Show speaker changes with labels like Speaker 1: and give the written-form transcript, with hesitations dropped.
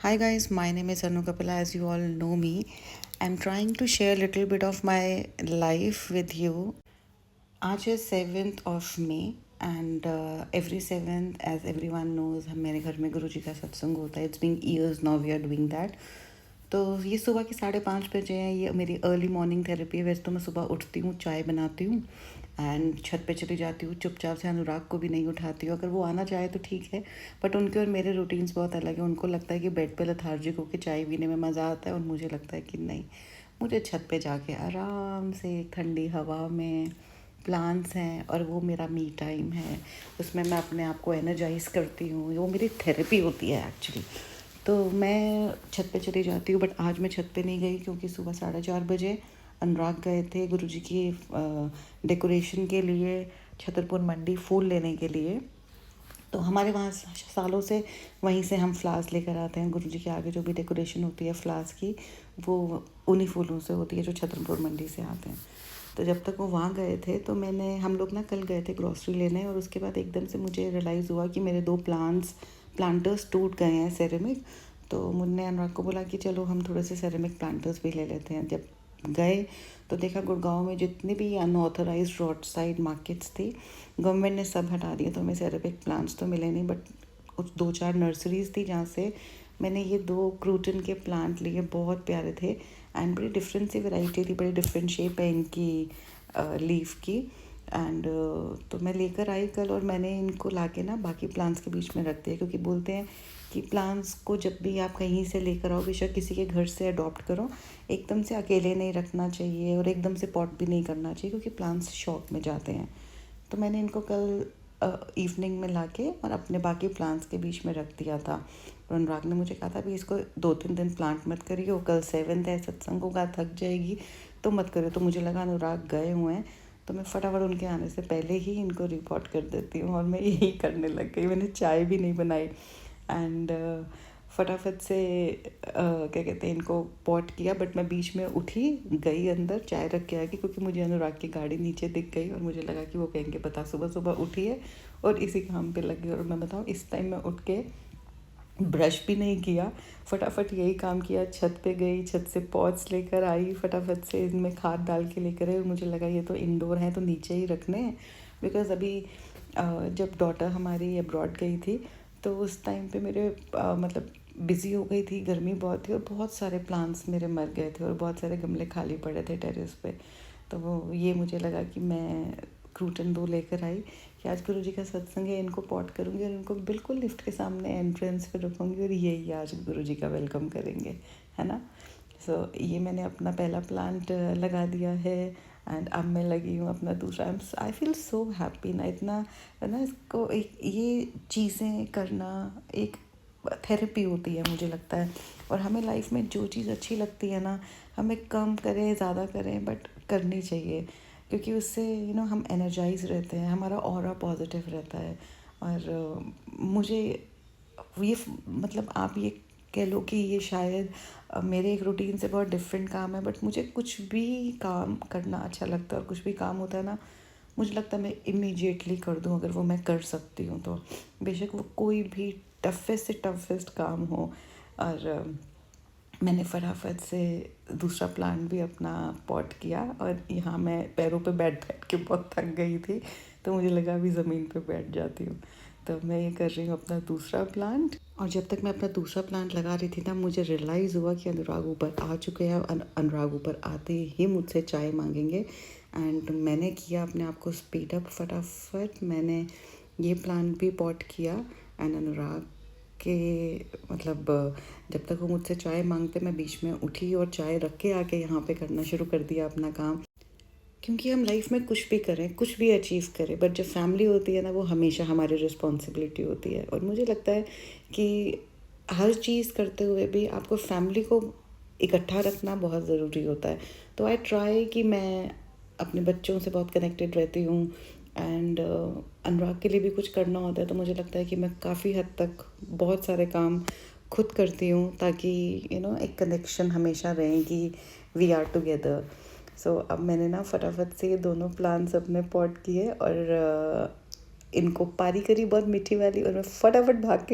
Speaker 1: Hi guys, my name is Anu Kapila. As you all know me, I'm trying to share a little bit of my life with you. आज है 7th of May and every 7th, as everyone knows, हम मेरे घर में गुरु जी का सत्संग होता है. It's been years now we are doing that. तो ये सुबह के 5:30 बजे हैं. ये मेरी अर्ली मॉर्निंग थेरेपी है. वैसे तो मैं सुबह उठती हूँ, चाय बनाती हूँ एंड छत पे चली जाती हूँ. चुपचाप से अनुराग को भी नहीं उठाती हूँ. अगर वो आना चाहे तो ठीक है, बट उनके और मेरे रूटीन्स बहुत अलग है. उनको लगता है कि बेड पे लेथार्जिक होकर चाय पीने में मज़ा आता है और मुझे लगता है कि नहीं, मुझे छत पे जाके आराम से ठंडी हवा में, प्लान्स हैं और वो मेरा मी टाइम है. उसमें मैं अपने आप को एनर्जाइज़ करती हूँ. वो मेरी थेरेपी होती है एक्चुअली. तो मैं छत पे चली जाती हूँ, बट आज मैं छत पे नहीं गई क्योंकि सुबह 4:30 बजे अनुराग गए थे गुरुजी की डेकोरेशन के लिए छतरपुर मंडी फूल लेने के लिए. तो हमारे वहाँ सालों से वहीं से हम फ्लावर्स लेकर आते हैं. गुरुजी के आगे जो भी डेकोरेशन होती है फ्लावर्स की, वो उन्हीं फूलों से होती है जो छतरपुर मंडी से आते हैं. तो जब तक वो वहाँ गए थे तो हम लोग ना कल गए थे ग्रॉसरी लेने, और उसके बाद एकदम से मुझे रियलाइज़ हुआ कि मेरे 2 प्लांटर्स टूट गए हैं सेरेमिक. तो मुन्ने अनुराग को बोला कि चलो हम थोड़े से सेरेमिक प्लांटर्स भी ले लेते हैं. जब गए तो देखा गुड़गांव में जितनी भी अनऑथराइज्ड रोड साइड मार्केट्स थी, गवर्नमेंट ने सब हटा दिए. तो हमें सेरेमिक प्लांट्स तो मिले नहीं, बट कुछ 2-4 नर्सरीज़ थी जहाँ से मैंने ये 2 क्रूटन के प्लांट लिए. बहुत प्यारे थे एंड बड़ी डिफरेंट सी वैरायटी थी, बड़ी डिफरेंट शेप है इनकी लीफ की. एंड तो मैं लेकर आई कल, और मैंने इनको लाके ना बाकी प्लांट्स के बीच में रख दिया, क्योंकि बोलते हैं कि प्लांट्स को जब भी आप कहीं से लेकर आओ, बेशक किसी के घर से अडॉप्ट करो, एकदम से अकेले नहीं रखना चाहिए और एकदम से पॉट भी नहीं करना चाहिए, क्योंकि प्लांट्स शॉक में जाते हैं. तो मैंने इनको कल इवनिंग में लाके और अपने बाकी प्लांट्स के बीच में रख दिया था. और अनुराग ने मुझे कहा था भी इसको 2-3 दिन प्लांट मत करियो, कल 7th है, सत्संग होगा, थक जाएगी तो मत करियो. तो मुझे लगा अनुराग गए हुए हैं तो मैं फटाफट उनके आने से पहले ही इनको रिपोर्ट कर देती हूँ, और मैं यही करने लग गई. मैंने चाय भी नहीं बनाई एंड फटाफट से क्या कहते हैं, इनको पॉट किया. बट मैं बीच में उठी, गई अंदर, चाय रख के आ गई, क्योंकि मुझे अनुराग की गाड़ी नीचे दिख गई और मुझे लगा कि वो कहेंगे पता सुबह सुबह उठी है और इसी काम पे लगी. और मैं बताऊँ, इस टाइम मैं उठ के ब्रश भी नहीं किया, फटाफट यही काम किया. छत पे गई, छत से पॉट्स लेकर आई, फटाफट से इनमें खाद डाल के लेकर आई. और मुझे लगा ये तो इंडोर हैं तो नीचे ही रखने हैं, बिकॉज़ अभी जब डॉटर हमारी अब्रॉड गई थी तो उस टाइम पे मेरे मतलब बिज़ी हो गई थी, गर्मी बहुत थी और बहुत सारे प्लांट्स मेरे मर गए थे और बहुत सारे गमले खाली पड़े थे टेरेस पे. तो वो ये मुझे लगा कि मैं क्रूटन 2 लेकर आई कि आज गुरु जी का सत्संग है, इनको पॉट करूँगी और इनको बिल्कुल लिफ्ट के सामने एंट्रेंस पे रखूँगी और यही आज गुरु जी का वेलकम करेंगे, है ना. सो ये मैंने अपना पहला प्लांट लगा दिया है एंड अब मैं लगी हूँ अपना दूसरा. आई फील सो हैप्पी ना, इतना ना, इसको एक ये चीज़ें करना एक थेरेपी होती है मुझे लगता है. और हमें लाइफ में जो चीज़ अच्छी लगती है ना, हमें कम करें ज़्यादा करें बट करनी चाहिए, क्योंकि उससे हम एनर्जाइज रहते हैं, हमारा ऑरा पॉजिटिव रहता है. और मुझे ये मतलब आप ये कह लो कि ये शायद मेरे एक रूटीन से बहुत डिफरेंट काम है, बट मुझे कुछ भी काम करना अच्छा लगता है. और कुछ भी काम होता है ना, मुझे लगता है मैं इमीडिएटली कर दूँ अगर वो मैं कर सकती हूँ तो, बेशक वो कोई भी टफेस्ट से टफेस्ट काम हो. और मैंने फटाफट से दूसरा प्लांट भी अपना पॉट किया, और यहाँ मैं पैरों पे बैठ बैठ के बहुत थक गई थी, तो मुझे लगा अभी ज़मीन पे बैठ जाती हूँ. तो मैं ये कर रही हूँ अपना दूसरा प्लांट. और जब तक मैं अपना दूसरा प्लांट लगा रही थी ना, मुझे रियलाइज़ हुआ कि अनुराग ऊपर आ चुके हैं. अनुराग ऊपर आते ही मुझसे चाय मांगेंगे एंड मैंने किया अपने आप को स्पीड अप. फटाफट मैंने ये प्लांट भी पॉट किया एंड अनुराग के मतलब जब तक वो मुझसे चाय मांगते मैं बीच में उठी और चाय रख के आके यहाँ पे करना शुरू कर दिया अपना काम. क्योंकि हम लाइफ में कुछ भी करें, कुछ भी अचीव करें, बट जब फैमिली होती है ना, वो हमेशा हमारी रिस्पॉन्सिबिलिटी होती है. और मुझे लगता है कि हर चीज़ करते हुए भी आपको फैमिली को इकट्ठा रखना बहुत ज़रूरी होता है. तो आई ट्राई कि मैं अपने बच्चों से बहुत कनेक्टेड रहती हूँ एंड अनुराग के लिए भी कुछ करना होता है. तो मुझे लगता है कि मैं काफ़ी हद तक बहुत सारे काम खुद करती हूँ, ताकि एक कनेक्शन हमेशा रहे कि वी आर टुगेदर. सो अब मैंने ना फटाफट से ये दोनों प्लांट्स अपने पॉट किए और इनको पारी करी बहुत मीठी वाली, और मैं फटाफट भाग के